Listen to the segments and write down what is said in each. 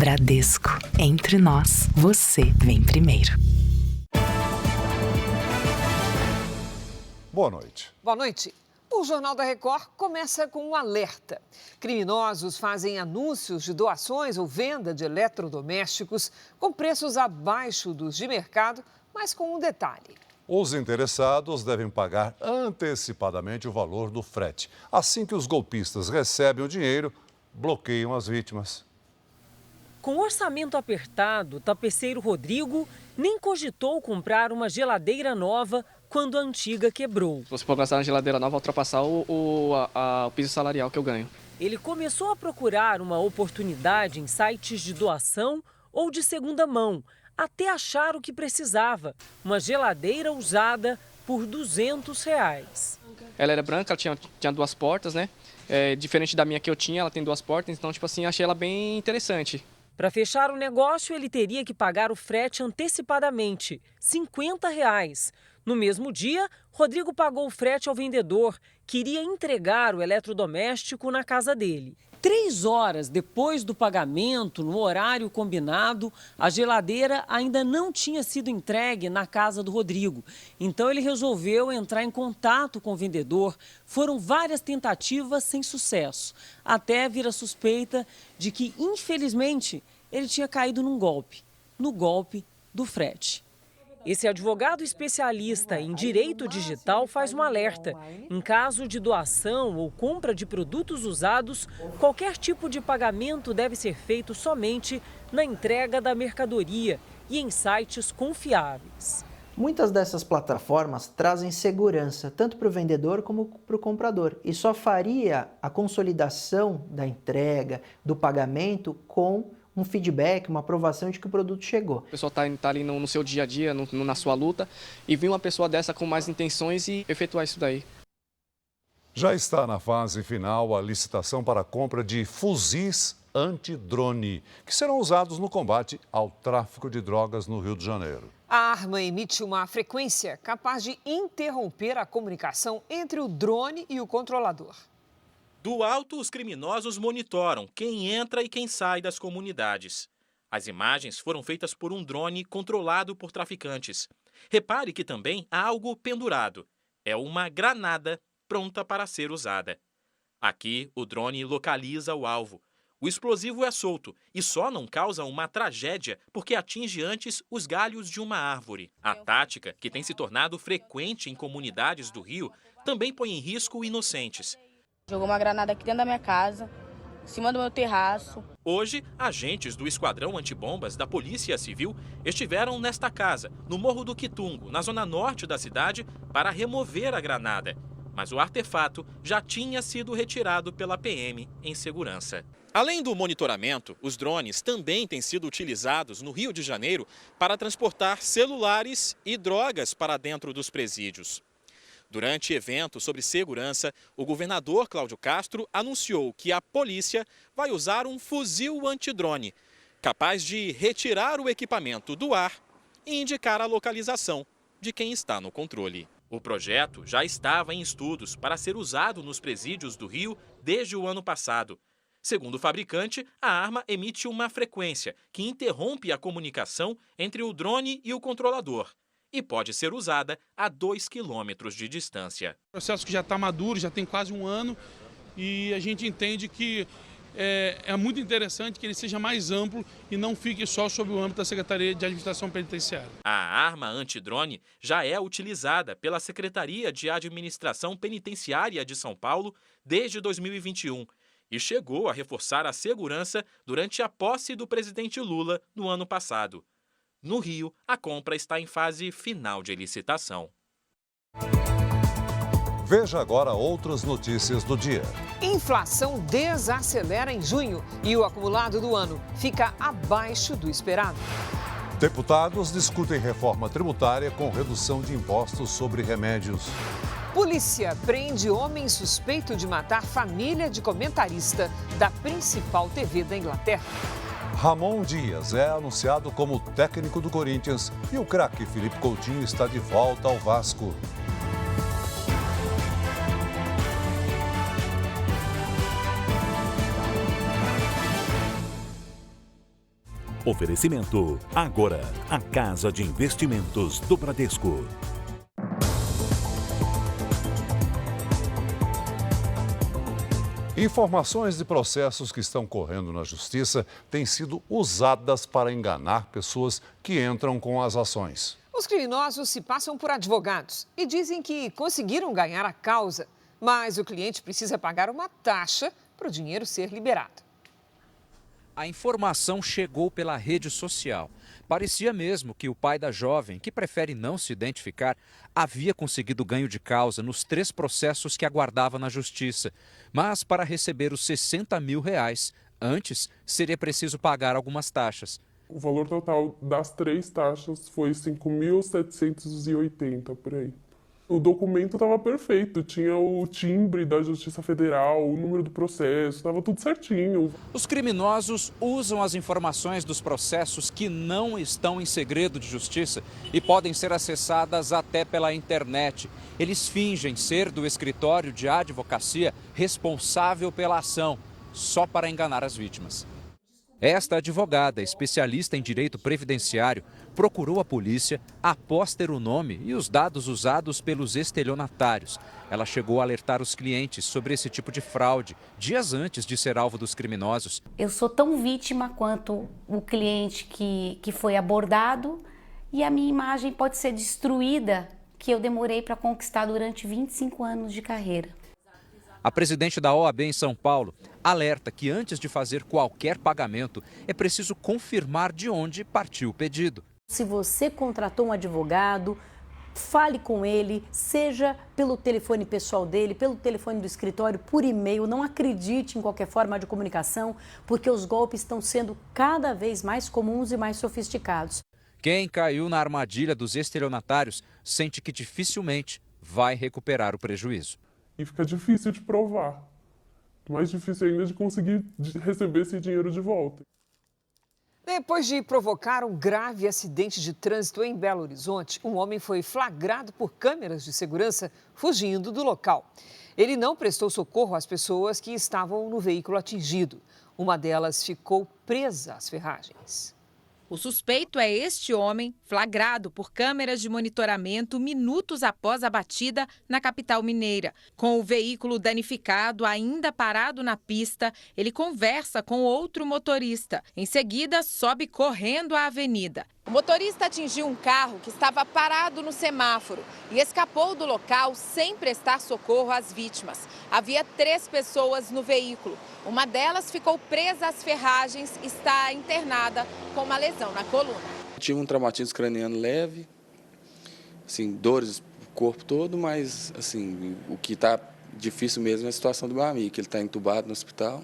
Bradesco. Entre nós, você vem primeiro. Boa noite. Boa noite. O Jornal da Record começa com um alerta. Criminosos fazem anúncios de doações ou venda de eletrodomésticos com preços abaixo dos de mercado, mas com um detalhe. Os interessados devem pagar antecipadamente o valor do frete. Assim que os golpistas recebem o dinheiro, bloqueiam as vítimas. Com orçamento apertado, o tapeceiro Rodrigo nem cogitou comprar uma geladeira nova quando a antiga quebrou. Se você for gastar na geladeira nova, ultrapassar o piso salarial que eu ganho. Ele começou a procurar uma oportunidade em sites de doação ou de segunda mão, até achar o que precisava, uma geladeira usada por R$200. Ela era branca, ela tinha duas portas, né? Diferente da minha que eu tinha, ela tem duas portas, então, tipo assim, achei ela bem interessante. Para fechar o negócio, ele teria que pagar o frete antecipadamente, R$50. No mesmo dia, Rodrigo pagou o frete ao vendedor, que iria entregar o eletrodoméstico na casa dele. 3 horas depois do pagamento, no horário combinado, a geladeira ainda não tinha sido entregue na casa do Rodrigo. Então ele resolveu entrar em contato com o vendedor. Foram várias tentativas sem sucesso, até vir a suspeita de que, infelizmente, ele tinha caído no golpe do frete. Esse advogado especialista em direito digital faz um alerta. Em caso de doação ou compra de produtos usados, qualquer tipo de pagamento deve ser feito somente na entrega da mercadoria e em sites confiáveis. Muitas dessas plataformas trazem segurança, tanto para o vendedor como para o comprador. E só faria a consolidação da entrega, do pagamento, com um feedback, uma aprovação de que o produto chegou. A pessoa está ali no seu dia a dia, na sua luta, e vir uma pessoa dessa com mais intenções e efetuar isso daí. Já está na fase final a licitação para a compra de fuzis antidrone, que serão usados no combate ao tráfico de drogas no Rio de Janeiro. A arma emite uma frequência capaz de interromper a comunicação entre o drone e o controlador. Do alto, os criminosos monitoram quem entra e quem sai das comunidades. As imagens foram feitas por um drone controlado por traficantes. Repare que também há algo pendurado. É uma granada pronta para ser usada. Aqui, o drone localiza o alvo. O explosivo é solto e só não causa uma tragédia porque atinge antes os galhos de uma árvore. A tática, que tem se tornado frequente em comunidades do Rio, também põe em risco inocentes. Jogou uma granada aqui dentro da minha casa, em cima do meu terraço. Hoje, agentes do Esquadrão Antibombas da Polícia Civil estiveram nesta casa, no Morro do Quitungo, na zona norte da cidade, para remover a granada. Mas o artefato já tinha sido retirado pela PM em segurança. Além do monitoramento, os drones também têm sido utilizados no Rio de Janeiro para transportar celulares e drogas para dentro dos presídios. Durante evento sobre segurança, o governador Cláudio Castro anunciou que a polícia vai usar um fuzil antidrone, capaz de retirar o equipamento do ar e indicar a localização de quem está no controle. O projeto já estava em estudos para ser usado nos presídios do Rio desde o ano passado. Segundo o fabricante, a arma emite uma frequência que interrompe a comunicação entre o drone e o controlador e pode ser usada a 2 quilômetros de distância. O processo que já está maduro, já tem quase um ano, e a gente entende que é muito interessante que ele seja mais amplo e não fique só sob o âmbito da Secretaria de Administração Penitenciária. A arma antidrone já é utilizada pela Secretaria de Administração Penitenciária de São Paulo desde 2021 e chegou a reforçar a segurança durante a posse do presidente Lula no ano passado. No Rio, a compra está em fase final de licitação. Veja agora outras notícias do dia. Inflação desacelera em junho e o acumulado do ano fica abaixo do esperado. Deputados discutem reforma tributária com redução de impostos sobre remédios. Polícia prende homem suspeito de matar família de comentarista da principal TV da Inglaterra. Ramon Dias é anunciado como técnico do Corinthians e o craque Felipe Coutinho está de volta ao Vasco. Oferecimento. Agora, a Casa de Investimentos do Bradesco. Informações de processos que estão correndo na Justiça têm sido usadas para enganar pessoas que entram com as ações. Os criminosos se passam por advogados e dizem que conseguiram ganhar a causa, mas o cliente precisa pagar uma taxa para o dinheiro ser liberado. A informação chegou pela rede social. Parecia mesmo que o pai da jovem, que prefere não se identificar, havia conseguido ganho de causa nos 3 processos que aguardava na justiça. Mas para receber os R$60 mil, antes seria preciso pagar algumas taxas. O valor total das 3 taxas foi 5.780 por aí. O documento estava perfeito, tinha o timbre da Justiça Federal, o número do processo, estava tudo certinho. Os criminosos usam as informações dos processos que não estão em segredo de justiça e podem ser acessadas até pela internet. Eles fingem ser do escritório de advocacia responsável pela ação, só para enganar as vítimas. Esta advogada, especialista em direito previdenciário, procurou a polícia após ter o nome e os dados usados pelos estelionatários. Ela chegou a alertar os clientes sobre esse tipo de fraude, dias antes de ser alvo dos criminosos. Eu sou tão vítima quanto o cliente que foi abordado e a minha imagem pode ser destruída, que eu demorei para conquistar durante 25 anos de carreira. A presidente da OAB em São Paulo alerta que antes de fazer qualquer pagamento é preciso confirmar de onde partiu o pedido. Se você contratou um advogado, fale com ele, seja pelo telefone pessoal dele, pelo telefone do escritório, por e-mail. Não acredite em qualquer forma de comunicação, porque os golpes estão sendo cada vez mais comuns e mais sofisticados. Quem caiu na armadilha dos estelionatários sente que dificilmente vai recuperar o prejuízo. E fica difícil de provar. Mais difícil ainda de conseguir receber esse dinheiro de volta. Depois de provocar um grave acidente de trânsito em Belo Horizonte, um homem foi flagrado por câmeras de segurança fugindo do local. Ele não prestou socorro às pessoas que estavam no veículo atingido. Uma delas ficou presa às ferragens. O suspeito é este homem, flagrado por câmeras de monitoramento minutos após a batida na capital mineira. Com o veículo danificado ainda parado na pista, ele conversa com outro motorista. Em seguida, sobe correndo a avenida. O motorista atingiu um carro que estava parado no semáforo e escapou do local sem prestar socorro às vítimas. Havia 3 pessoas no veículo. Uma delas ficou presa às ferragens e está internada com uma lesão na coluna. Tive um traumatismo craniano leve, assim, dores no corpo todo, mas assim, o que está difícil mesmo é a situação do meu amigo, que ele está entubado no hospital,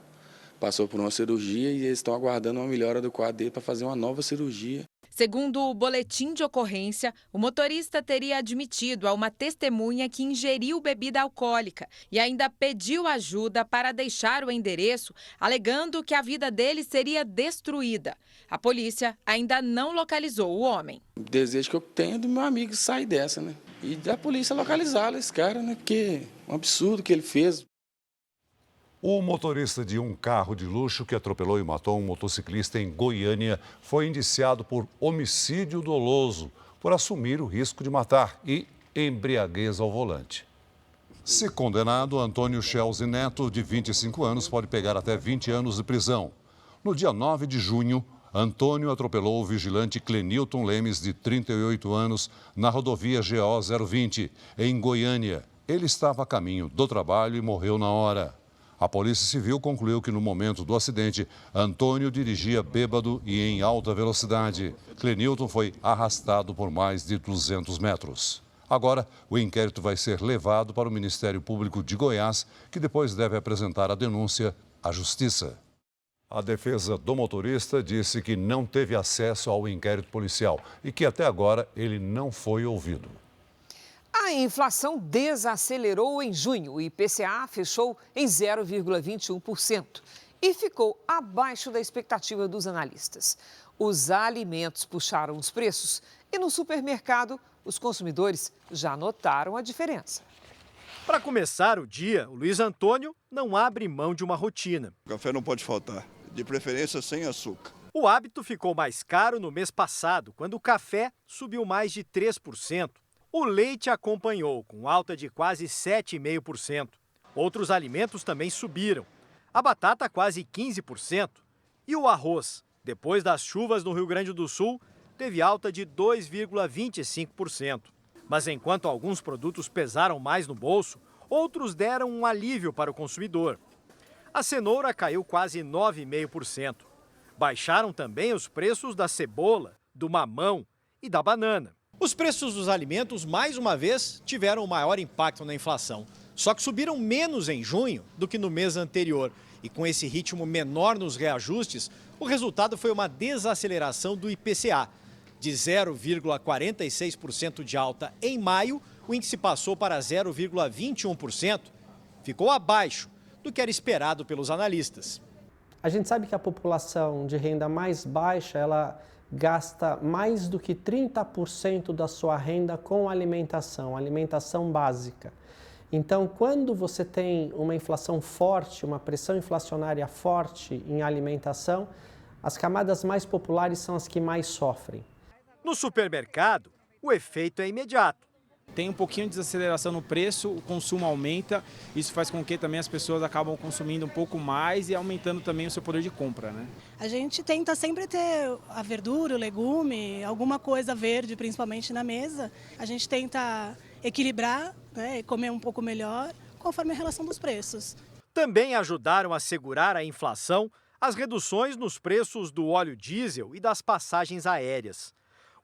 passou por uma cirurgia e eles estão aguardando uma melhora do quadro dele para fazer uma nova cirurgia. Segundo o boletim de ocorrência, o motorista teria admitido a uma testemunha que ingeriu bebida alcoólica e ainda pediu ajuda para deixar o endereço, alegando que a vida dele seria destruída. A polícia ainda não localizou o homem. O desejo que eu tenho do meu amigo sair dessa, né? E da polícia localizá-lo, esse cara, né? Porque é um absurdo que ele fez. O motorista de um carro de luxo que atropelou e matou um motociclista em Goiânia foi indiciado por homicídio doloso, por assumir o risco de matar e embriaguez ao volante. Se condenado, Antônio Chelsea Neto, de 25 anos, pode pegar até 20 anos de prisão. No dia 9 de junho, Antônio atropelou o vigilante Clenilton Lemes, de 38 anos, na rodovia GO 020, em Goiânia. Ele estava a caminho do trabalho e morreu na hora. A Polícia Civil concluiu que no momento do acidente, Antônio dirigia bêbado e em alta velocidade. Clenilton foi arrastado por mais de 200 metros. Agora, o inquérito vai ser levado para o Ministério Público de Goiás, que depois deve apresentar a denúncia à Justiça. A defesa do motorista disse que não teve acesso ao inquérito policial e que até agora ele não foi ouvido. A inflação desacelerou em junho. O IPCA fechou em 0,21% e ficou abaixo da expectativa dos analistas. Os alimentos puxaram os preços e no supermercado os consumidores já notaram a diferença. Para começar o dia, o Luiz Antônio não abre mão de uma rotina. O café não pode faltar, de preferência sem açúcar. O hábito ficou mais caro no mês passado, quando o café subiu mais de 3%. O leite acompanhou, com alta de quase 7,5%. Outros alimentos também subiram. A batata quase 15%. E o arroz, depois das chuvas no Rio Grande do Sul, teve alta de 2,25%. Mas enquanto alguns produtos pesaram mais no bolso, outros deram um alívio para o consumidor. A cenoura caiu quase 9,5%. Baixaram também os preços da cebola, do mamão e da banana. Os preços dos alimentos, mais uma vez, tiveram o maior impacto na inflação. Só que subiram menos em junho do que no mês anterior. E com esse ritmo menor nos reajustes, o resultado foi uma desaceleração do IPCA. De 0,46% de alta em maio, o índice passou para 0,21%. Ficou abaixo do que era esperado pelos analistas. A gente sabe que a população de renda mais baixa, ela gasta mais do que 30% da sua renda com alimentação básica. Então, quando você tem uma inflação forte, uma pressão inflacionária forte em alimentação, as camadas mais populares são as que mais sofrem. No supermercado, o efeito é imediato. Tem um pouquinho de desaceleração no preço, o consumo aumenta, isso faz com que também as pessoas acabam consumindo um pouco mais e aumentando também o seu poder de compra, né? A gente tenta sempre ter a verdura, o legume, alguma coisa verde, principalmente na mesa. A gente tenta equilibrar, né, comer um pouco melhor, conforme a relação dos preços. Também ajudaram a segurar a inflação as reduções nos preços do óleo diesel e das passagens aéreas.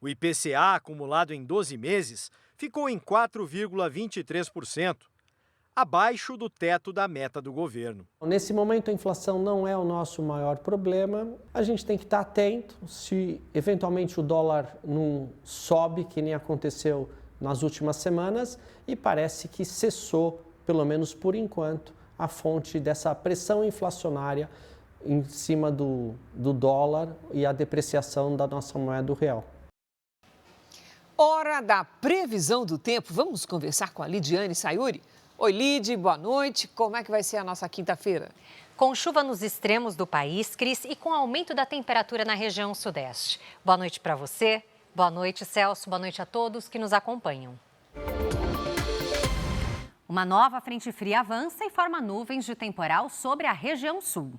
O IPCA, acumulado em 12 meses, ficou em 4,23%, abaixo do teto da meta do governo. Nesse momento, a inflação não é o nosso maior problema. A gente tem que estar atento se, eventualmente, o dólar não sobe, que nem aconteceu nas últimas semanas, e parece que cessou, pelo menos por enquanto, a fonte dessa pressão inflacionária em cima do dólar e a depreciação da nossa moeda real. Hora da previsão do tempo. Vamos conversar com a Lidiane Sayuri. Oi, Lid, boa noite. Como é que vai ser a nossa quinta-feira? Com chuva nos extremos do país, Cris, e com aumento da temperatura na região sudeste. Boa noite para você, boa noite, Celso, boa noite a todos que nos acompanham. Uma nova frente fria avança e forma nuvens de temporal sobre a região sul.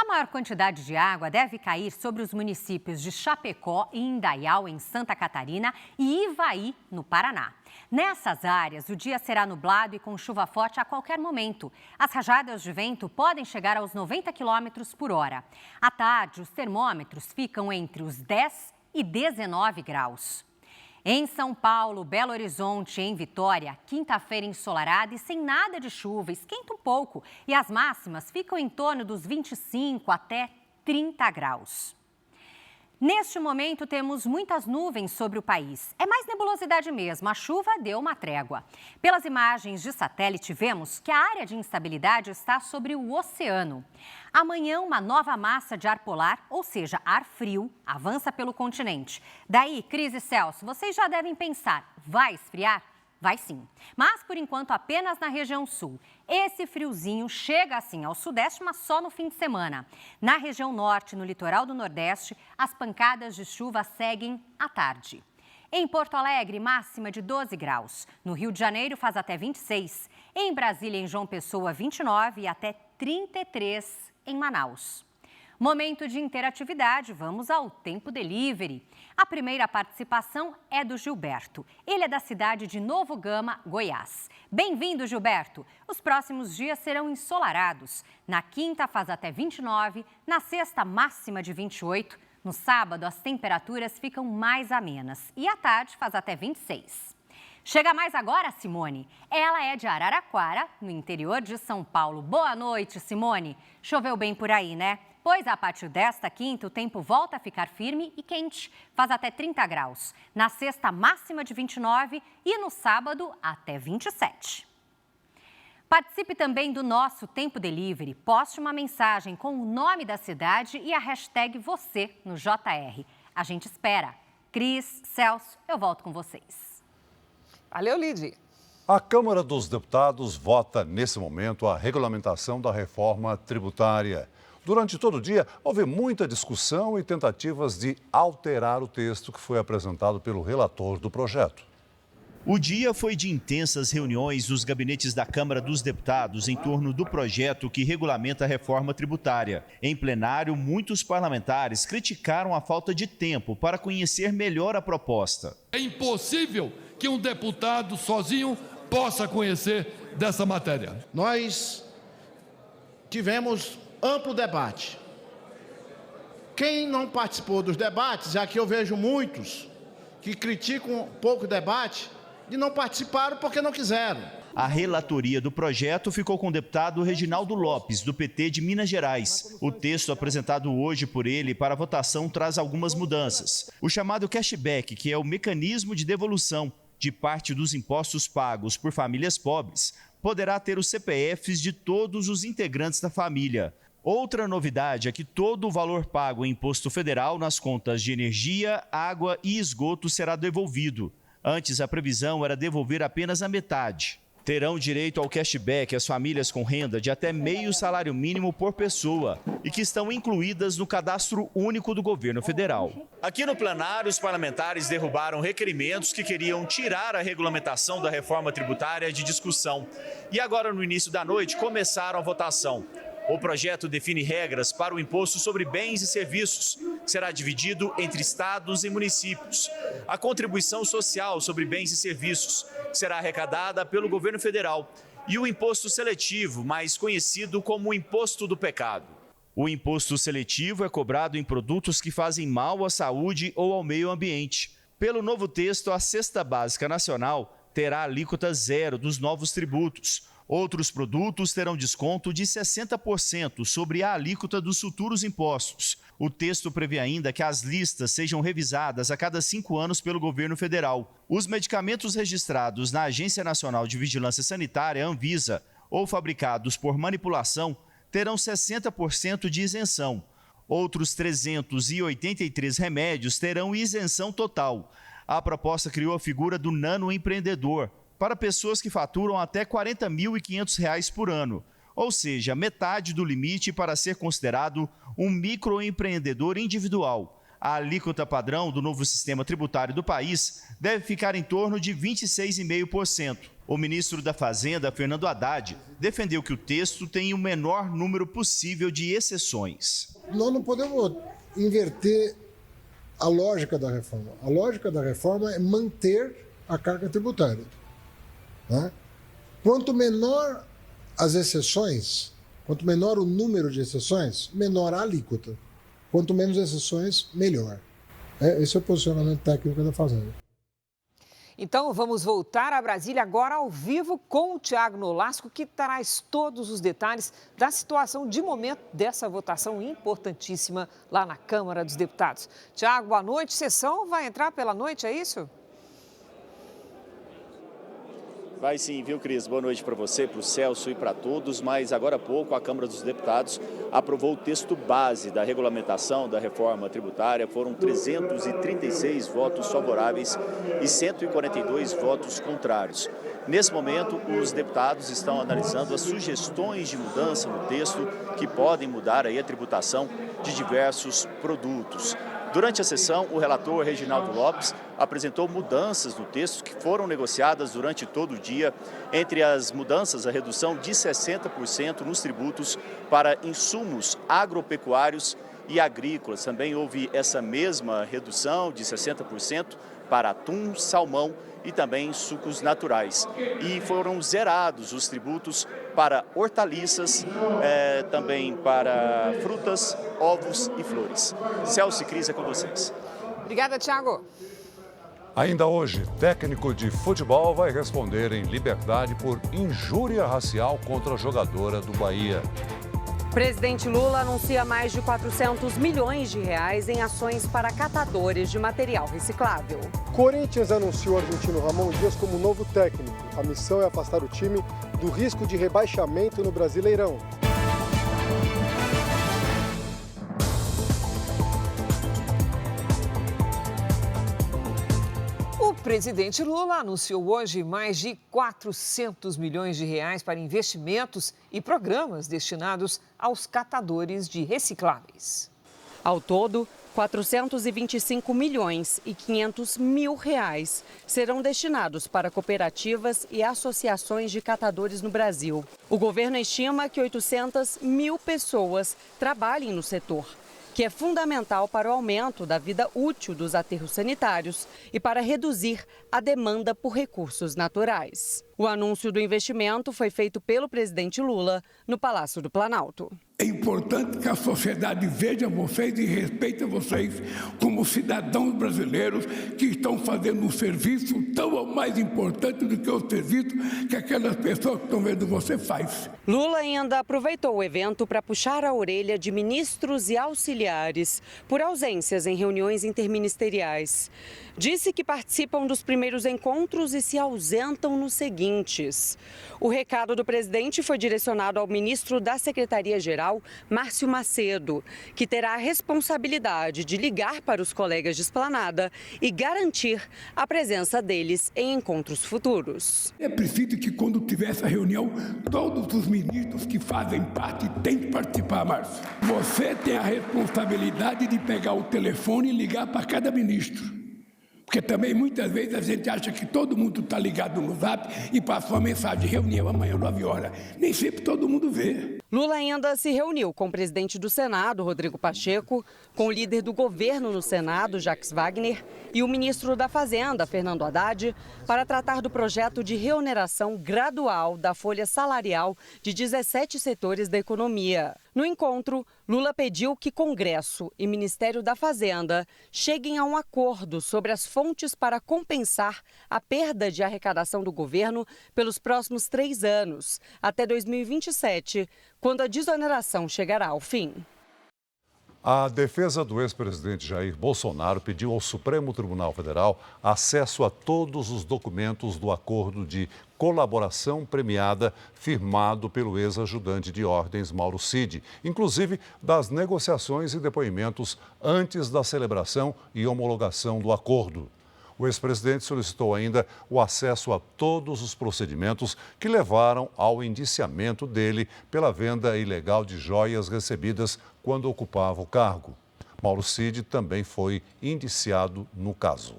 A maior quantidade de água deve cair sobre os municípios de Chapecó e Indaial, em Santa Catarina, e Ivaí, no Paraná. Nessas áreas, o dia será nublado e com chuva forte a qualquer momento. As rajadas de vento podem chegar aos 90 km por hora. À tarde, os termômetros ficam entre os 10 e 19 graus. Em São Paulo, Belo Horizonte e em Vitória, quinta-feira ensolarada e sem nada de chuva, esquenta um pouco e as máximas ficam em torno dos 25 até 30 graus. Neste momento, temos muitas nuvens sobre o país. É mais nebulosidade mesmo, a chuva deu uma trégua. Pelas imagens de satélite, vemos que a área de instabilidade está sobre o oceano. Amanhã, uma nova massa de ar polar, ou seja, ar frio, avança pelo continente. Daí, Cris e Celso, vocês já devem pensar, vai esfriar? Vai sim, mas por enquanto apenas na região sul. Esse friozinho chega assim ao sudeste, mas só no fim de semana. Na região norte, no litoral do nordeste, as pancadas de chuva seguem à tarde. Em Porto Alegre, máxima de 12 graus. No Rio de Janeiro, faz até 26. Em Brasília e em João Pessoa, 29 e até 33 em Manaus. Momento de interatividade, vamos ao Tempo Delivery. A primeira participação é do Gilberto. Ele é da cidade de Novo Gama, Goiás. Bem-vindo, Gilberto. Os próximos dias serão ensolarados. Na quinta faz até 29, na sexta máxima de 28. No sábado as temperaturas ficam mais amenas e à tarde faz até 26. Chega mais agora, Simone. Ela é de Araraquara, no interior de São Paulo. Boa noite, Simone. Choveu bem por aí, né? Pois a partir desta quinta, o tempo volta a ficar firme e quente. Faz até 30 graus. Na sexta, máxima de 29 e no sábado, até 27. Participe também do nosso Tempo Delivery. Poste uma mensagem com o nome da cidade e a hashtag você no JR. A gente espera. Cris, Celso, eu volto com vocês. Valeu, Lidy. A Câmara dos Deputados vota, nesse momento, a regulamentação da reforma tributária. Durante todo o dia, houve muita discussão e tentativas de alterar o texto que foi apresentado pelo relator do projeto. O dia foi de intensas reuniões nos gabinetes da Câmara dos Deputados em torno do projeto que regulamenta a reforma tributária. Em plenário, muitos parlamentares criticaram a falta de tempo para conhecer melhor a proposta. É impossível que um deputado sozinho possa conhecer dessa matéria. Nós tivemos amplo debate. Quem não participou dos debates, já que eu vejo muitos que criticam pouco debate, de não participaram porque não quiseram. A relatoria do projeto ficou com o deputado Reginaldo Lopes, do PT de Minas Gerais. O texto apresentado hoje por ele para votação traz algumas mudanças. O chamado cashback, que é o mecanismo de devolução de parte dos impostos pagos por famílias pobres, poderá ter os CPFs de todos os integrantes da família. Outra novidade é que todo o valor pago em imposto federal nas contas de energia, água e esgoto será devolvido. Antes, a previsão era devolver apenas a metade. Terão direito ao cashback as famílias com renda de até meio salário mínimo por pessoa e que estão incluídas no Cadastro Único do Governo Federal. Aqui no plenário, os parlamentares derrubaram requerimentos que queriam tirar a regulamentação da reforma tributária de discussão. E agora, no início da noite, começaram a votação. O projeto define regras para o imposto sobre bens e serviços, que será dividido entre estados e municípios. A contribuição social sobre bens e serviços, que será arrecadada pelo governo federal. E o imposto seletivo, mais conhecido como o imposto do pecado. O imposto seletivo é cobrado em produtos que fazem mal à saúde ou ao meio ambiente. Pelo novo texto, a cesta básica nacional terá alíquota zero dos novos tributos. Outros produtos terão desconto de 60% sobre a alíquota dos futuros impostos. O texto prevê ainda que as listas sejam revisadas a cada 5 anos pelo governo federal. Os medicamentos registrados na Agência Nacional de Vigilância Sanitária, Anvisa, ou fabricados por manipulação, terão 60% de isenção. Outros 383 remédios terão isenção total. A proposta criou a figura do nanoempreendedor, para pessoas que faturam até R$ 40.500 por ano, ou seja, metade do limite para ser considerado um microempreendedor individual. A alíquota padrão do novo sistema tributário do país deve ficar em torno de 26,5%. O ministro da Fazenda, Fernando Haddad, defendeu que o texto tenha o menor número possível de exceções. Nós não podemos inverter a lógica da reforma. A lógica da reforma é manter a carga tributária. Quanto menor as exceções, quanto menor o número de exceções, menor a alíquota. Quanto menos exceções, melhor. Esse é o posicionamento técnico da Fazenda. Então, vamos voltar a Brasília agora ao vivo com o Tiago Nolasco, que traz todos os detalhes da situação de momento dessa votação importantíssima lá na Câmara dos Deputados. Tiago, boa noite. Sessão vai entrar pela noite, é isso? Vai sim, viu, Cris? Boa noite para você, para o Celso e para todos. Mas agora há pouco a Câmara dos Deputados aprovou o texto base da regulamentação da reforma tributária. Foram 336 votos favoráveis e 142 votos contrários. Nesse momento, os deputados estão analisando as sugestões de mudança no texto que podem mudar aí a tributação de diversos produtos. Durante a sessão, o relator Reginaldo Lopes apresentou mudanças no texto que foram negociadas durante todo o dia. Entre as mudanças, a redução de 60% nos tributos para insumos agropecuários e agrícolas. Também houve essa mesma redução de 60% para atum, salmão e também sucos naturais. E foram zerados os tributos para hortaliças, também para frutas, ovos e flores. Celso e Cris, é com vocês. Obrigada, Tiago. Ainda hoje, técnico de futebol vai responder em liberdade por injúria racial contra a jogadora do Bahia. Presidente Lula anuncia mais de 400 milhões de reais em ações para catadores de material reciclável. Corinthians anunciou o argentino Ramon Dias como novo técnico. A missão é afastar o time do risco de rebaixamento no Brasileirão. O presidente Lula anunciou hoje mais de 400 milhões de reais para investimentos e programas destinados aos catadores de recicláveis. Ao todo, 425 milhões e 500 mil reais serão destinados para cooperativas e associações de catadores no Brasil. O governo estima que 800 mil pessoas trabalhem no setor, que é fundamental para o aumento da vida útil dos aterros sanitários e para reduzir a demanda por recursos naturais. O anúncio do investimento foi feito pelo presidente Lula no Palácio do Planalto. É importante que a sociedade veja vocês e respeite vocês como cidadãos brasileiros que estão fazendo um serviço tão ou mais importante do que o serviço que aquelas pessoas que estão vendo você faz. Lula ainda aproveitou o evento para puxar a orelha de ministros e auxiliares por ausências em reuniões interministeriais. Disse que participam dos primeiros encontros e se ausentam nos seguintes. O recado do presidente foi direcionado ao ministro da Secretaria-Geral, Márcio Macedo, que terá a responsabilidade de ligar para os colegas de esplanada e garantir a presença deles em encontros futuros. É preciso que quando tiver essa reunião, todos os ministros que fazem parte têm que participar, Márcio. Você tem a responsabilidade de pegar o telefone e ligar para cada ministro. Porque também muitas vezes a gente acha que todo mundo está ligado no Zap e passa uma mensagem de reunião amanhã às 9 horas. Nem sempre todo mundo vê. Lula ainda se reuniu com o presidente do Senado, Rodrigo Pacheco, com o líder do governo no Senado, Jacques Wagner, e o ministro da Fazenda, Fernando Haddad, para tratar do projeto de reoneração gradual da folha salarial de 17 setores da economia. No encontro, Lula pediu que Congresso e Ministério da Fazenda cheguem a um acordo sobre as fontes para compensar a perda de arrecadação do governo pelos próximos 3 anos, até 2027, quando a desoneração chegará ao fim. A defesa do ex-presidente Jair Bolsonaro pediu ao Supremo Tribunal Federal acesso a todos os documentos do acordo de colaboração premiada firmado pelo ex-ajudante de ordens Mauro Cid, inclusive das negociações e depoimentos antes da celebração e homologação do acordo. O ex-presidente solicitou ainda o acesso a todos os procedimentos que levaram ao indiciamento dele pela venda ilegal de joias recebidas quando ocupava o cargo. Mauro Cid também foi indiciado no caso.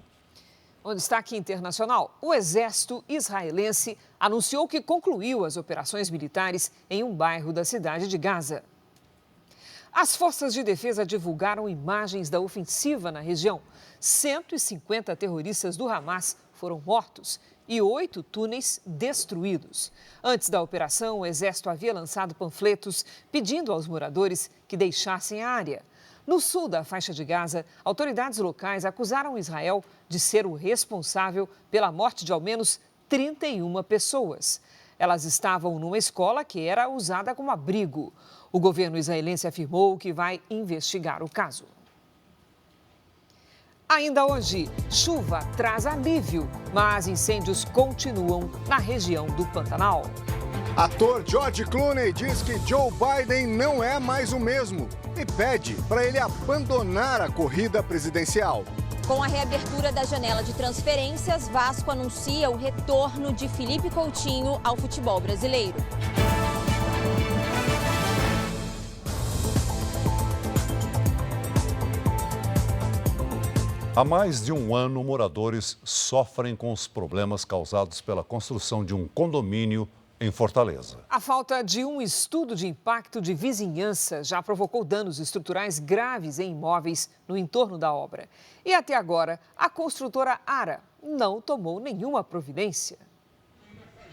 No destaque internacional, o exército israelense anunciou que concluiu as operações militares em um bairro da cidade de Gaza. As forças de defesa divulgaram imagens da ofensiva na região. 150 terroristas do Hamas foram mortos e 8 túneis destruídos. Antes da operação, o exército havia lançado panfletos pedindo aos moradores que deixassem a área. No sul da faixa de Gaza, autoridades locais acusaram Israel de ser o responsável pela morte de ao menos 31 pessoas. Elas estavam numa escola que era usada como abrigo. O governo israelense afirmou que vai investigar o caso. Ainda hoje, chuva traz alívio, mas incêndios continuam na região do Pantanal. Ator George Clooney diz que Joe Biden não é mais o mesmo e pede para ele abandonar a corrida presidencial. Com a reabertura da janela de transferências, Vasco anuncia o retorno de Felipe Coutinho ao futebol brasileiro. Há mais de um ano, moradores sofrem com os problemas causados pela construção de um condomínio em Fortaleza. A falta de um estudo de impacto de vizinhança já provocou danos estruturais graves em imóveis no entorno da obra. E até agora, a construtora Ara não tomou nenhuma providência.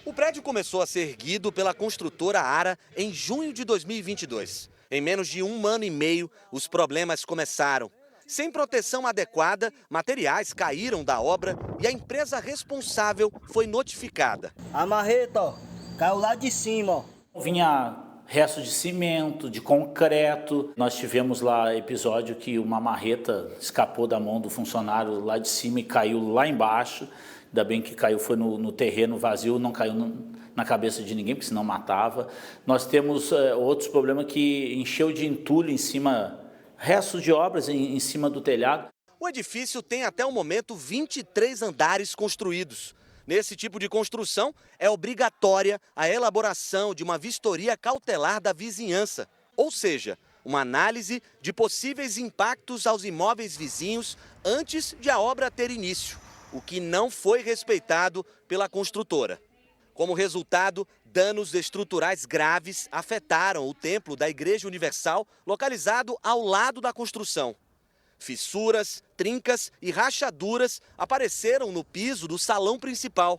O prédio começou a ser erguido pela construtora Ara em junho de 2022. Em menos de um ano e meio, os problemas começaram. Sem proteção adequada, materiais caíram da obra e a empresa responsável foi notificada. A marreta, ó, caiu lá de cima, ó. Vinha restos de cimento, de concreto. Nós tivemos lá episódio que uma marreta escapou da mão do funcionário lá de cima e caiu lá embaixo. Ainda bem que caiu, foi no terreno vazio, não caiu na cabeça de ninguém, porque senão matava. Nós temos outros problemas que encheu de entulho em cima, restos de obras em cima do telhado. O edifício tem até o momento 23 andares construídos. Nesse tipo de construção, é obrigatória a elaboração de uma vistoria cautelar da vizinhança, ou seja, uma análise de possíveis impactos aos imóveis vizinhos antes de a obra ter início, o que não foi respeitado pela construtora. Como resultado, danos estruturais graves afetaram o templo da Igreja Universal, localizado ao lado da construção. Fissuras, trincas e rachaduras apareceram no piso do salão principal.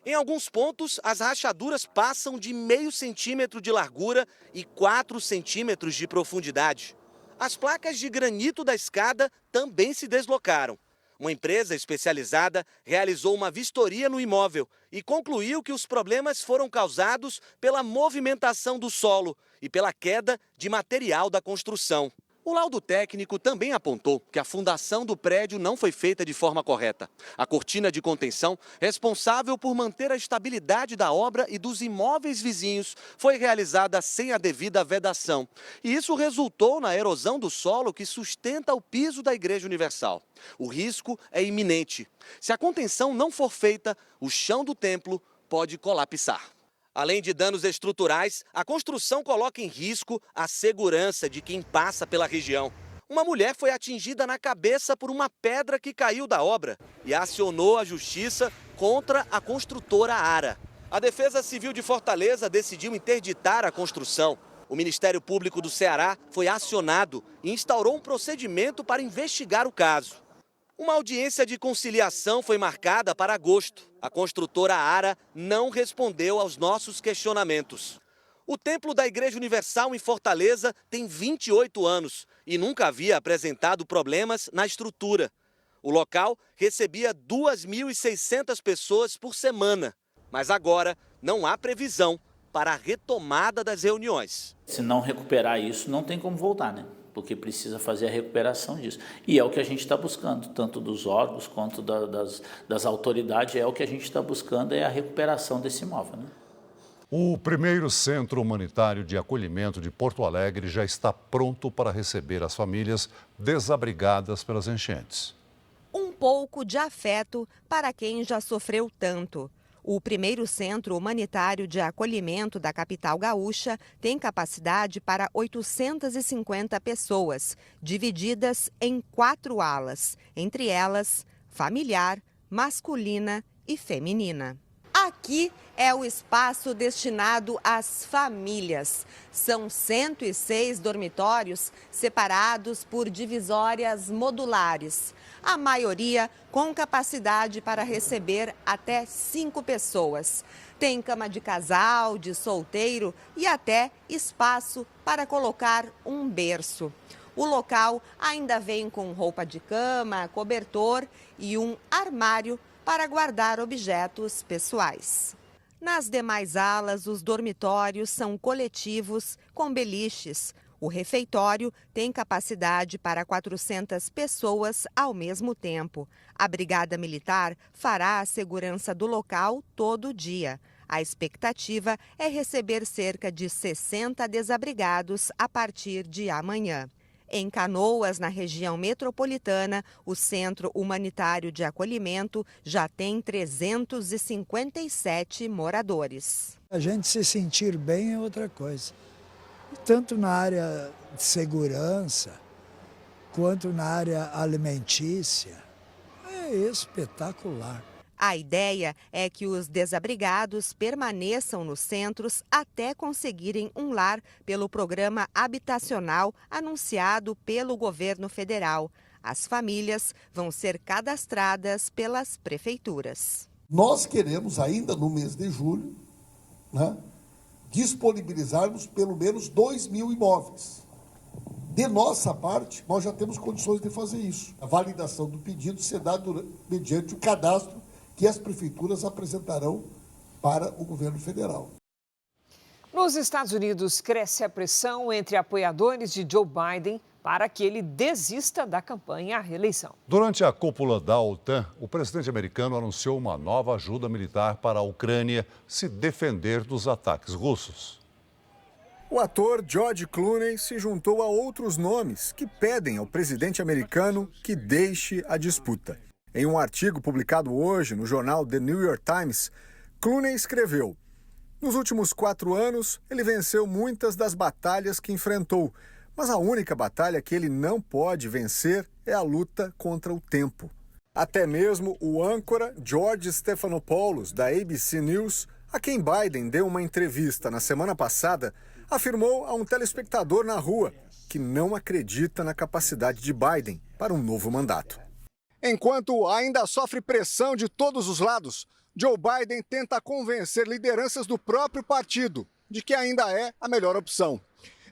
Em alguns pontos, as rachaduras passam de meio centímetro de largura e 4 centímetros de profundidade. As placas de granito da escada também se deslocaram. Uma empresa especializada realizou uma vistoria no imóvel e concluiu que os problemas foram causados pela movimentação do solo e pela queda de material da construção. O laudo técnico também apontou que a fundação do prédio não foi feita de forma correta. A cortina de contenção, responsável por manter a estabilidade da obra e dos imóveis vizinhos, foi realizada sem a devida vedação. E isso resultou na erosão do solo que sustenta o piso da Igreja Universal. O risco é iminente. Se a contenção não for feita, o chão do templo pode colapsar. Além de danos estruturais, a construção coloca em risco a segurança de quem passa pela região. Uma mulher foi atingida na cabeça por uma pedra que caiu da obra e acionou a justiça contra a construtora Ara. A Defesa Civil de Fortaleza decidiu interditar a construção. O Ministério Público do Ceará foi acionado e instaurou um procedimento para investigar o caso. Uma audiência de conciliação foi marcada para agosto. A construtora Ara não respondeu aos nossos questionamentos. O templo da Igreja Universal em Fortaleza tem 28 anos e nunca havia apresentado problemas na estrutura. O local recebia 2.600 pessoas por semana, mas agora não há previsão para a retomada das reuniões. Se não recuperar isso, não tem como voltar, né? Porque precisa fazer a recuperação disso. E é o que a gente está buscando, tanto dos órgãos quanto das autoridades, é o que a gente está buscando, é a recuperação desse imóvel, né? O primeiro centro humanitário de acolhimento de Porto Alegre já está pronto para receber as famílias desabrigadas pelas enchentes. Um pouco de afeto para quem já sofreu tanto. O primeiro centro humanitário de acolhimento da capital gaúcha tem capacidade para 850 pessoas, divididas em 4 alas, entre elas familiar, masculina e feminina. Aqui é o espaço destinado às famílias. São 106 dormitórios separados por divisórias modulares. A maioria com capacidade para receber até 5 pessoas. Tem cama de casal, de solteiro e até espaço para colocar um berço. O local ainda vem com roupa de cama, cobertor e um armário para guardar objetos pessoais. Nas demais alas, os dormitórios são coletivos com beliches. O refeitório tem capacidade para 400 pessoas ao mesmo tempo. A Brigada Militar fará a segurança do local todo dia. A expectativa é receber cerca de 60 desabrigados a partir de amanhã. Em Canoas, na região metropolitana, o Centro Humanitário de Acolhimento já tem 357 moradores. A gente se sentir bem é outra coisa. Tanto na área de segurança, quanto na área alimentícia. É espetacular. A ideia é que os desabrigados permaneçam nos centros até conseguirem um lar pelo programa habitacional anunciado pelo governo federal. As famílias vão ser cadastradas pelas prefeituras. Nós queremos, ainda no mês de julho, disponibilizarmos pelo menos 2.000 imóveis. De nossa parte, nós já temos condições de fazer isso. A validação do pedido será mediante o cadastro que as prefeituras apresentarão para o governo federal. Nos Estados Unidos, cresce a pressão entre apoiadores de Joe Biden para que ele desista da campanha à reeleição. Durante a cúpula da OTAN, o presidente americano anunciou uma nova ajuda militar para a Ucrânia se defender dos ataques russos. O ator George Clooney se juntou a outros nomes que pedem ao presidente americano que deixe a disputa. Em um artigo publicado hoje no jornal The New York Times, Clooney escreveu: nos últimos 4 anos, ele venceu muitas das batalhas que enfrentou, mas a única batalha que ele não pode vencer é a luta contra o tempo. Até mesmo o âncora George Stephanopoulos, da ABC News, a quem Biden deu uma entrevista na semana passada, afirmou a um telespectador na rua que não acredita na capacidade de Biden para um novo mandato. Enquanto ainda sofre pressão de todos os lados, Joe Biden tenta convencer lideranças do próprio partido de que ainda é a melhor opção.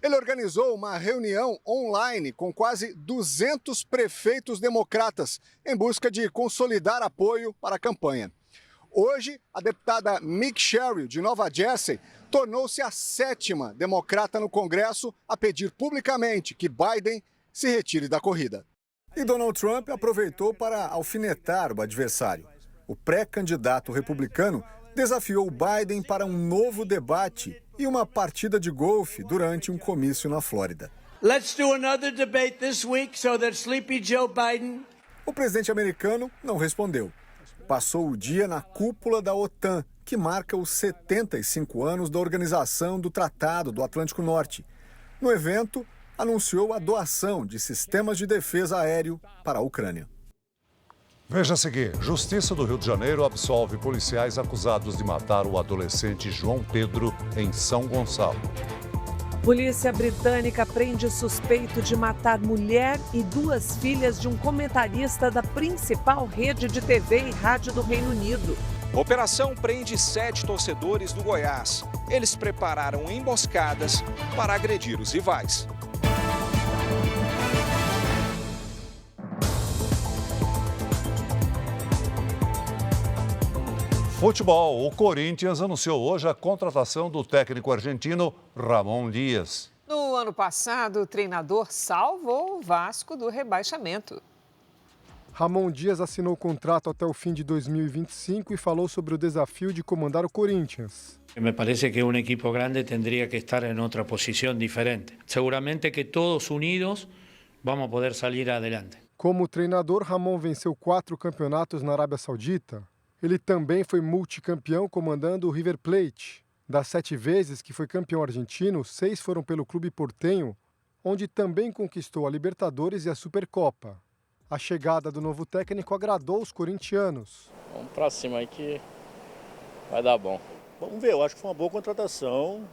Ele organizou uma reunião online com quase 200 prefeitos democratas em busca de consolidar apoio para a campanha. Hoje, a deputada Mick Sherrill, de Nova Jersey, tornou-se a 7ª democrata no Congresso a pedir publicamente que Biden se retire da corrida. E Donald Trump aproveitou para alfinetar o adversário. O pré-candidato republicano desafiou Biden para um novo debate e uma partida de golfe durante um comício na Flórida. Let's do another debate this week so that Sleepy Joe Biden... O presidente americano não respondeu. Passou o dia na cúpula da OTAN, que marca os 75 anos da organização do Tratado do Atlântico Norte. No evento, anunciou a doação de sistemas de defesa aéreo para a Ucrânia. Veja a seguir, Justiça do Rio de Janeiro absolve policiais acusados de matar o adolescente João Pedro em São Gonçalo. Polícia britânica prende suspeito de matar mulher e 2 filhas de um comentarista da principal rede de TV e rádio do Reino Unido. Operação prende 7 torcedores do Goiás. Eles prepararam emboscadas para agredir os rivais. Futebol. O Corinthians anunciou hoje a contratação do técnico argentino Ramon Dias. No ano passado, o treinador salvou o Vasco do rebaixamento. Ramon Dias assinou o contrato até o fim de 2025 e falou sobre o desafio de comandar o Corinthians. Me parece que um equipo grande tendría que estar em outra posição diferente. Seguramente que todos unidos vamos poder salir adelante. Como treinador, Ramon venceu 4 campeonatos na Arábia Saudita. Ele também foi multicampeão comandando o River Plate. Das 7 vezes que foi campeão argentino, 6 foram pelo clube portenho, onde também conquistou a Libertadores e a Supercopa. A chegada do novo técnico agradou os corintianos. Vamos pra cima aí que vai dar bom. Vamos ver, eu acho que foi uma boa contratação,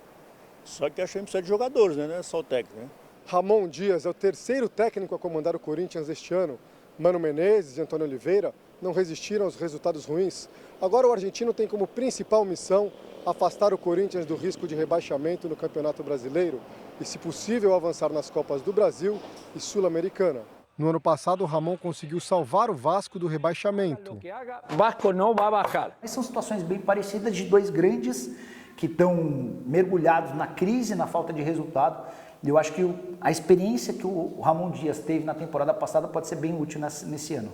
só que acho que a gente precisa de jogadores, né? Não é só o técnico, né? Ramon Dias é o 3º técnico a comandar o Corinthians este ano. Mano Menezes e Antônio Oliveira não resistiram aos resultados ruins. Agora o argentino tem como principal missão afastar o Corinthians do risco de rebaixamento no Campeonato Brasileiro e, se possível, avançar nas Copas do Brasil e Sul-Americana. No ano passado, o Ramon conseguiu salvar o Vasco do rebaixamento. O Vasco não vai baixar. São situações bem parecidas de 2 grandes que estão mergulhados na crise, na falta de resultado. Eu acho que a experiência que o Ramon Dias teve na temporada passada pode ser bem útil nesse ano.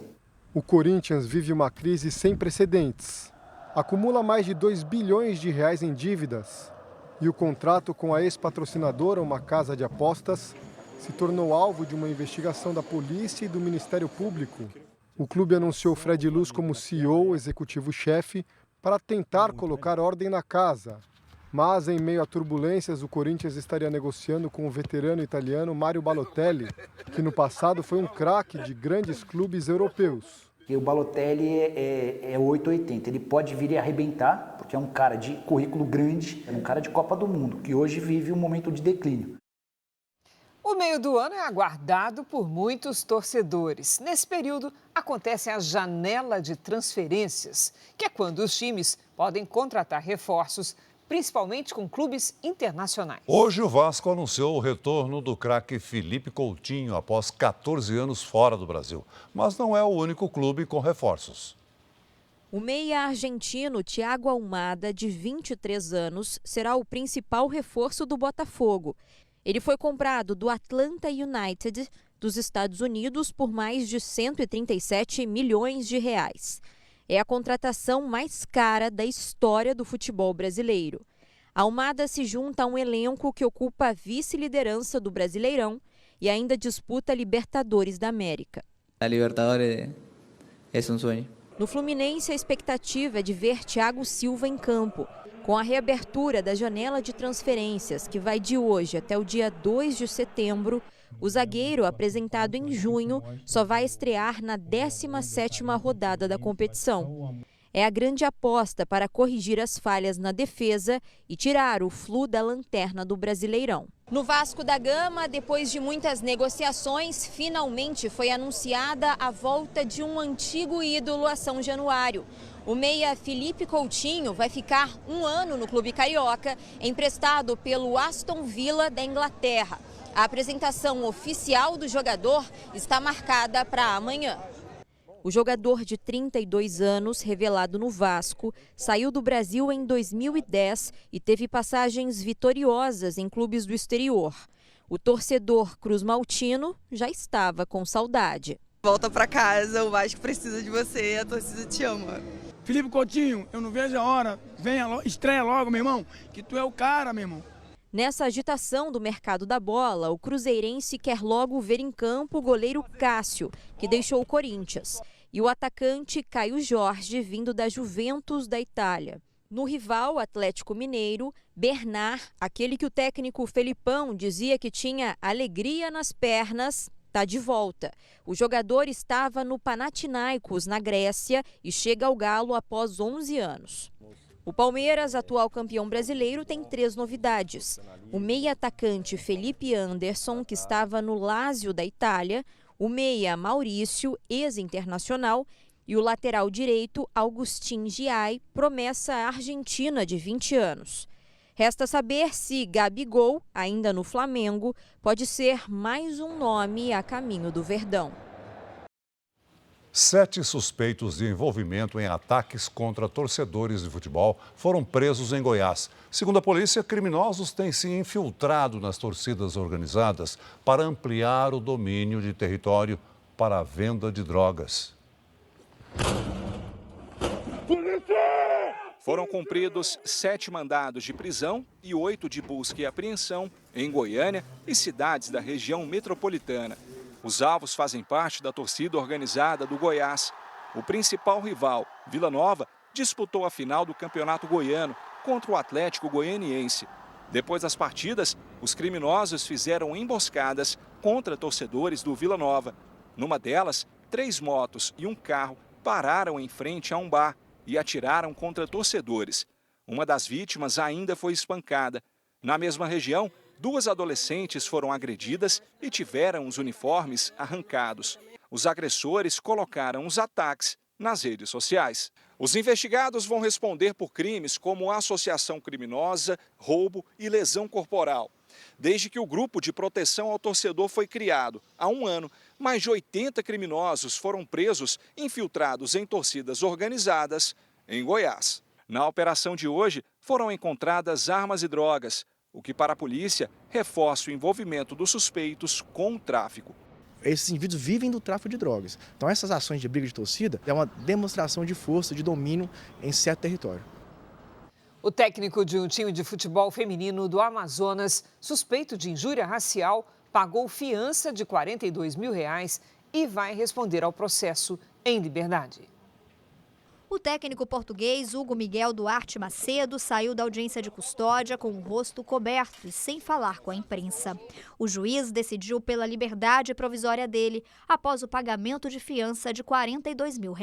O Corinthians vive uma crise sem precedentes. Acumula mais de 2 bilhões de reais em dívidas. E o contrato com a ex-patrocinadora, uma casa de apostas, se tornou alvo de uma investigação da polícia e do Ministério Público. O clube anunciou Fred Luz como CEO, executivo-chefe, para tentar colocar ordem na casa. Mas, em meio a turbulências, o Corinthians estaria negociando com o veterano italiano Mario Balotelli, que no passado foi um craque de grandes clubes europeus. E o Balotelli é 880, ele pode vir e arrebentar, porque é um cara de currículo grande, é um cara de Copa do Mundo, que hoje vive um momento de declínio. O meio do ano é aguardado por muitos torcedores. Nesse período, acontece a janela de transferências, que é quando os times podem contratar reforços, principalmente com clubes internacionais. Hoje o Vasco anunciou o retorno do craque Felipe Coutinho após 14 anos fora do Brasil. Mas não é o único clube com reforços. O meia argentino Thiago Almada, de 23 anos, será o principal reforço do Botafogo. Ele foi comprado do Atlanta United dos Estados Unidos por mais de 137 milhões de reais. É a contratação mais cara da história do futebol brasileiro. A Almada se junta a um elenco que ocupa a vice-liderança do Brasileirão e ainda disputa a Libertadores da América. A Libertadores é um sonho. No Fluminense, a expectativa é de ver Thiago Silva em campo. Com a reabertura da janela de transferências, que vai de hoje até o dia 2 de setembro, o zagueiro, apresentado em junho, só vai estrear na 17ª rodada da competição. É a grande aposta para corrigir as falhas na defesa e tirar o Flu da lanterna do Brasileirão. No Vasco da Gama, depois de muitas negociações, finalmente foi anunciada a volta de um antigo ídolo a São Januário. O meia Felipe Coutinho vai ficar 1 ano no clube carioca, emprestado pelo Aston Villa da Inglaterra. A apresentação oficial do jogador está marcada para amanhã. O jogador de 32 anos, revelado no Vasco, saiu do Brasil em 2010 e teve passagens vitoriosas em clubes do exterior. O torcedor cruzmaltino já estava com saudade. Volta para casa, o Vasco precisa de você, a torcida te ama. Felipe Coutinho, eu não vejo a hora, estreia logo, meu irmão, que tu é o cara, meu irmão. Nessa agitação do mercado da bola, o cruzeirense quer logo ver em campo o goleiro Cássio, que deixou o Corinthians, e o atacante Caio Jorge, vindo da Juventus da Itália. No rival Atlético Mineiro, Bernard, aquele que o técnico Felipão dizia que tinha alegria nas pernas, está de volta. O jogador estava no Panathinaikos, na Grécia, e chega ao Galo após 11 anos. O Palmeiras, atual campeão brasileiro, tem 3 novidades. O meia-atacante Felipe Anderson, que estava no Lazio da Itália, o meia Maurício, ex-internacional, e o lateral direito Augustin Giai, promessa argentina de 20 anos. Resta saber se Gabigol, ainda no Flamengo, pode ser mais um nome a caminho do Verdão. 7 suspeitos de envolvimento em ataques contra torcedores de futebol foram presos em Goiás. Segundo a polícia, criminosos têm se infiltrado nas torcidas organizadas para ampliar o domínio de território para a venda de drogas. Foram cumpridos 7 mandados de prisão e 8 de busca e apreensão em Goiânia e cidades da região metropolitana. Os alvos fazem parte da torcida organizada do Goiás. O principal rival, Vila Nova, disputou a final do Campeonato Goiano contra o Atlético Goianiense. Depois das partidas, os criminosos fizeram emboscadas contra torcedores do Vila Nova. Numa delas, 3 motos e um carro pararam em frente a um bar e atiraram contra torcedores. Uma das vítimas ainda foi espancada. Na mesma região, 2 adolescentes foram agredidas e tiveram os uniformes arrancados. Os agressores colocaram os ataques nas redes sociais. Os investigados vão responder por crimes como associação criminosa, roubo e lesão corporal. Desde que o grupo de proteção ao torcedor foi criado, há 1 ano, mais de 80 criminosos foram presos infiltrados em torcidas organizadas em Goiás. Na operação de hoje, foram encontradas armas e drogas, o que para a polícia reforça o envolvimento dos suspeitos com o tráfico. Esses indivíduos vivem do tráfico de drogas. Então essas ações de briga de torcida é uma demonstração de força, de domínio em certo território. O técnico de um time de futebol feminino do Amazonas, suspeito de injúria racial, pagou fiança de R$ 42 mil e vai responder ao processo em liberdade. O técnico português Hugo Miguel Duarte Macedo saiu da audiência de custódia com o rosto coberto e sem falar com a imprensa. O juiz decidiu pela liberdade provisória dele após o pagamento de fiança de R$ 42 mil.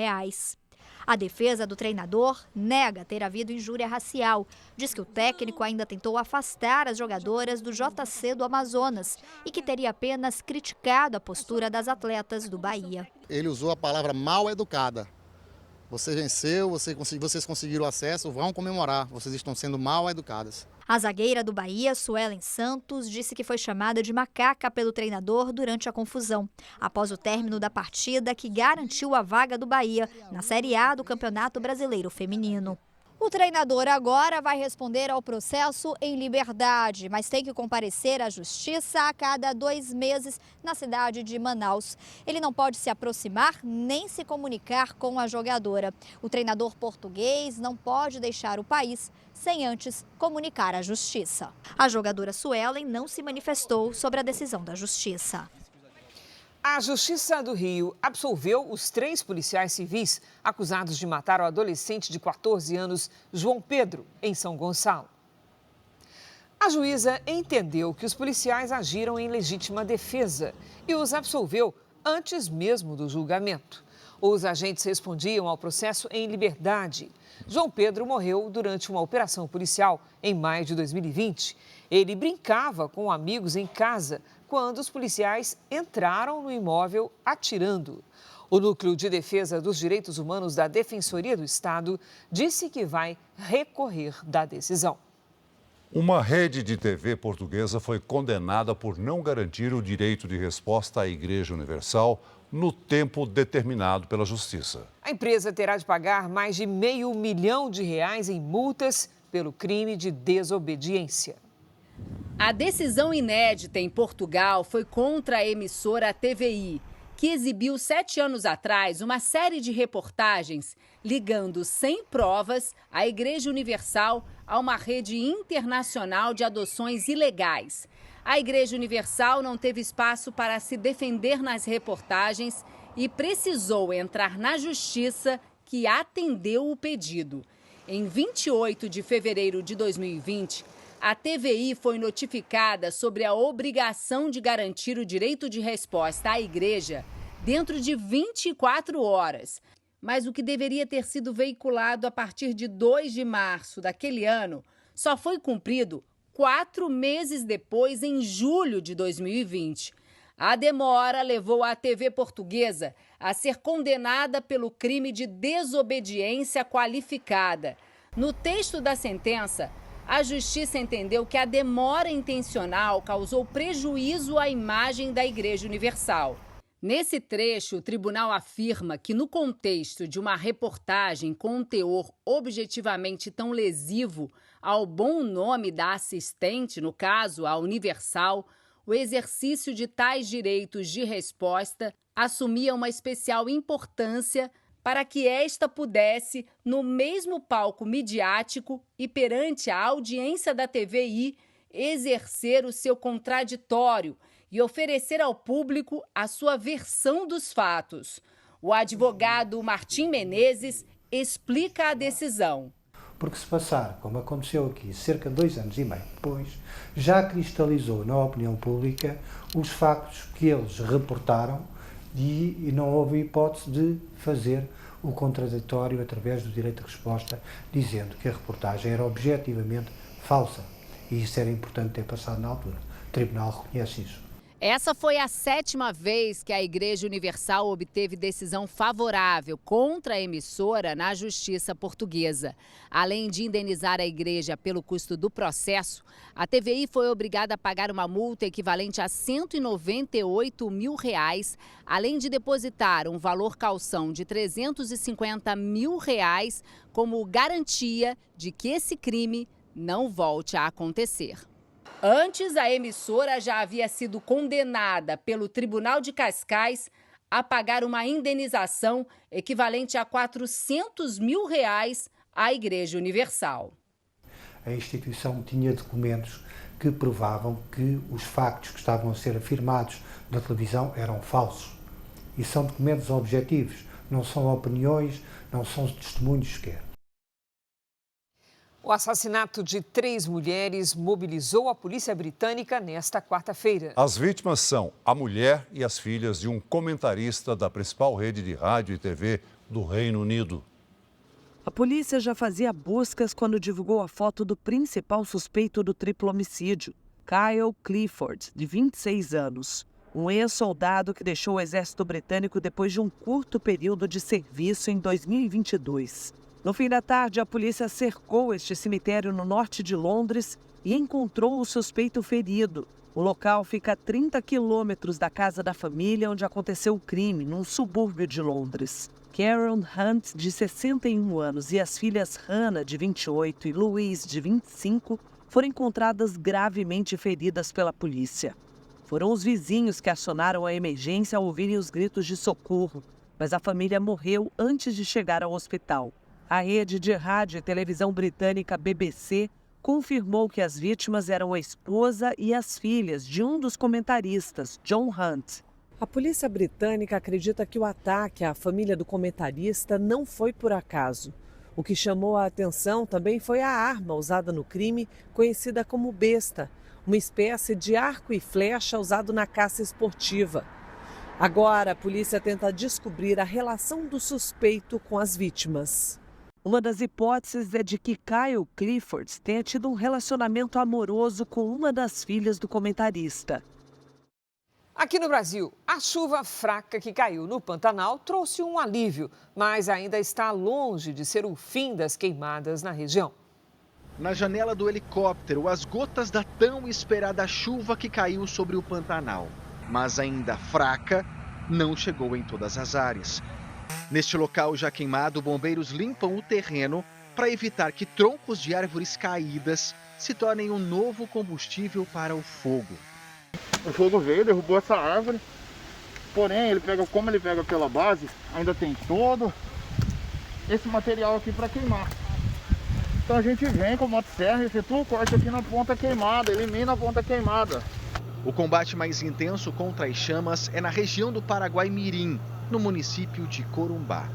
A defesa do treinador nega ter havido injúria racial. Diz que o técnico ainda tentou afastar as jogadoras do JC do Amazonas e que teria apenas criticado a postura das atletas do Bahia. Ele usou a palavra mal educada. Você venceu, vocês conseguiram acesso, vão comemorar, vocês estão sendo mal educadas. A zagueira do Bahia, Suelen Santos, disse que foi chamada de macaca pelo treinador durante a confusão, após o término da partida que garantiu a vaga do Bahia na Série A do Campeonato Brasileiro Feminino. O treinador agora vai responder ao processo em liberdade, mas tem que comparecer à justiça a cada 2 meses na cidade de Manaus. Ele não pode se aproximar nem se comunicar com a jogadora. O treinador português não pode deixar o país sem antes comunicar à justiça. A jogadora Suelen não se manifestou sobre a decisão da justiça. A Justiça do Rio absolveu os 3 policiais civis acusados de matar o adolescente de 14 anos, João Pedro, em São Gonçalo. A juíza entendeu que os policiais agiram em legítima defesa e os absolveu antes mesmo do julgamento. Os agentes respondiam ao processo em liberdade. João Pedro morreu durante uma operação policial em maio de 2020. Ele brincava com amigos em casa quando os policiais entraram no imóvel atirando. O Núcleo de Defesa dos Direitos Humanos da Defensoria do Estado disse que vai recorrer da decisão. Uma rede de TV portuguesa foi condenada por não garantir o direito de resposta à Igreja Universal no tempo determinado pela Justiça. A empresa terá de pagar mais de R$500 milhão em multas pelo crime de desobediência. A decisão inédita em Portugal foi contra a emissora TVI, que exibiu 7 anos atrás uma série de reportagens ligando sem provas a Igreja Universal a uma rede internacional de adoções ilegais. A Igreja Universal não teve espaço para se defender nas reportagens e precisou entrar na justiça, que atendeu o pedido. Em 28 de fevereiro de 2020, a TVI foi notificada sobre a obrigação de garantir o direito de resposta à igreja dentro de 24 horas. Mas o que deveria ter sido veiculado a partir de 2 de março daquele ano só foi cumprido 4 meses depois, em julho de 2020. A demora levou a TV portuguesa a ser condenada pelo crime de desobediência qualificada. No texto da sentença, a Justiça entendeu que a demora intencional causou prejuízo à imagem da Igreja Universal. Nesse trecho, o tribunal afirma que, no contexto de uma reportagem com um teor objetivamente tão lesivo ao bom nome da assistente, no caso, a Universal, o exercício de tais direitos de resposta assumia uma especial importância para que esta pudesse, no mesmo palco midiático e perante a audiência da TVI, exercer o seu contraditório e oferecer ao público a sua versão dos fatos. O advogado Martim Menezes explica a decisão. Porque se passar, como aconteceu aqui, cerca de 2 anos e meio depois, já cristalizou na opinião pública os factos que eles reportaram e não houve hipótese de fazer o contraditório através do direito de resposta, dizendo que a reportagem era objetivamente falsa. E isso era importante ter passado na altura. O tribunal reconhece isso. Essa foi a 7ª vez que a Igreja Universal obteve decisão favorável contra a emissora na Justiça portuguesa. Além de indenizar a igreja pelo custo do processo, a TVI foi obrigada a pagar uma multa equivalente a R$198 mil, além de depositar um valor calção de R$350 mil como garantia de que esse crime não volte a acontecer. Antes, a emissora já havia sido condenada pelo Tribunal de Cascais a pagar uma indenização equivalente a R$400 mil à Igreja Universal. A instituição tinha documentos que provavam que os factos que estavam a ser afirmados na televisão eram falsos. E são documentos objetivos, não são opiniões, não são testemunhos sequer. O assassinato de 3 mulheres mobilizou a polícia britânica nesta quarta-feira. As vítimas são a mulher e as filhas de um comentarista da principal rede de rádio e TV do Reino Unido. A polícia já fazia buscas quando divulgou a foto do principal suspeito do triplo homicídio, Kyle Clifford, de 26 anos. Um ex-soldado que deixou o exército britânico depois de um curto período de serviço em 2022. No fim da tarde, a polícia cercou este cemitério no norte de Londres e encontrou o suspeito ferido. O local fica a 30 quilômetros da casa da família onde aconteceu o crime, num subúrbio de Londres. Karen Hunt, de 61 anos, e as filhas Hannah, de 28, e Louise, de 25, foram encontradas gravemente feridas pela polícia. Foram os vizinhos que acionaram a emergência ao ouvirem os gritos de socorro, mas a família morreu antes de chegar ao hospital. A rede de rádio e televisão britânica BBC confirmou que as vítimas eram a esposa e as filhas de um dos comentaristas, John Hunt. A polícia britânica acredita que o ataque à família do comentarista não foi por acaso. O que chamou a atenção também foi a arma usada no crime, conhecida como besta, uma espécie de arco e flecha usado na caça esportiva. Agora, a polícia tenta descobrir a relação do suspeito com as vítimas. Uma das hipóteses é de que Kyle Clifford tenha tido um relacionamento amoroso com uma das filhas do comentarista. Aqui no Brasil, a chuva fraca que caiu no Pantanal trouxe um alívio, mas ainda está longe de ser o fim das queimadas na região. Na janela do helicóptero, as gotas da tão esperada chuva que caiu sobre o Pantanal. Mas ainda fraca, não chegou em todas as áreas. Neste local já queimado, bombeiros limpam o terreno para evitar que troncos de árvores caídas se tornem um novo combustível para o fogo. O fogo veio, derrubou essa árvore, porém como ele pega pela base, ainda tem todo esse material aqui para queimar. Então a gente vem com a motosserra e efetua o corte aqui na ponta queimada, elimina a ponta queimada. O combate mais intenso contra as chamas é na região do Paraguai-Mirim, no município de Corumbá.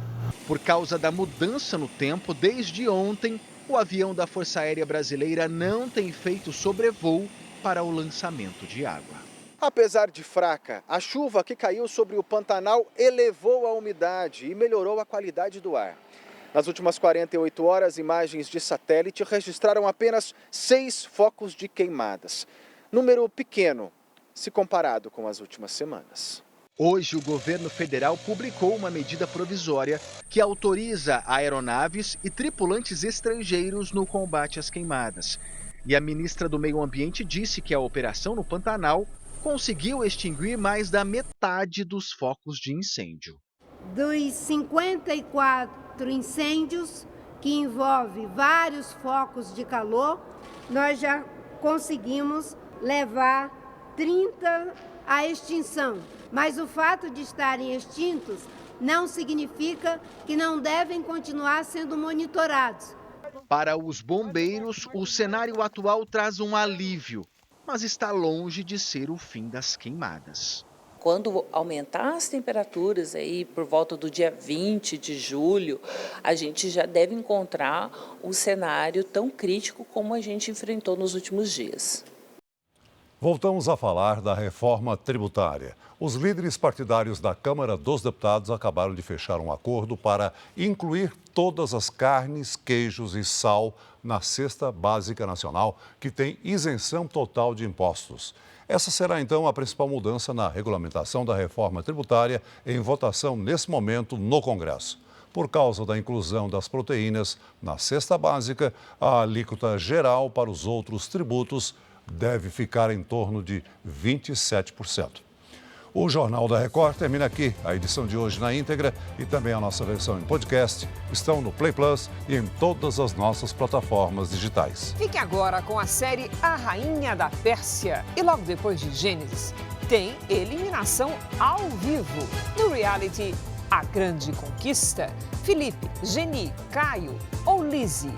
Por causa da mudança no tempo, desde ontem, o avião da Força Aérea Brasileira não tem feito sobrevoo para o lançamento de água. Apesar de fraca, a chuva que caiu sobre o Pantanal elevou a umidade e melhorou a qualidade do ar. Nas últimas 48 horas, imagens de satélite registraram apenas 6 focos de queimadas. Número pequeno, se comparado com as últimas semanas. Hoje, o governo federal publicou uma medida provisória que autoriza aeronaves e tripulantes estrangeiros no combate às queimadas. E a ministra do Meio Ambiente disse que a operação no Pantanal conseguiu extinguir mais da metade dos focos de incêndio. Dos 54 incêndios, que envolve vários focos de calor, nós já conseguimos levar 30 à extinção. Mas o fato de estarem extintos não significa que não devem continuar sendo monitorados. Para os bombeiros, o cenário atual traz um alívio, mas está longe de ser o fim das queimadas. Quando aumentar as temperaturas aí por volta do dia 20 de julho, a gente já deve encontrar um cenário tão crítico como a gente enfrentou nos últimos dias. Voltamos a falar da reforma tributária. Os líderes partidários da Câmara dos Deputados acabaram de fechar um acordo para incluir todas as carnes, queijos e sal na Cesta Básica Nacional, que tem isenção total de impostos. Essa será, então, a principal mudança na regulamentação da reforma tributária em votação nesse momento no Congresso. Por causa da inclusão das proteínas na Cesta Básica, a alíquota geral para os outros tributos deve ficar em torno de 27%. O Jornal da Record termina aqui. A edição de hoje na íntegra e também a nossa versão em podcast estão no Play Plus e em todas as nossas plataformas digitais. Fique agora com a série A Rainha da Pérsia. E logo depois de Gênesis, tem eliminação ao vivo. No reality A Grande Conquista, Felipe, Geni, Caio ou Lizzie?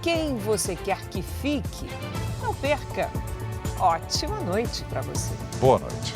Quem você quer que fique? Não perca! Ótima noite para você. Boa noite.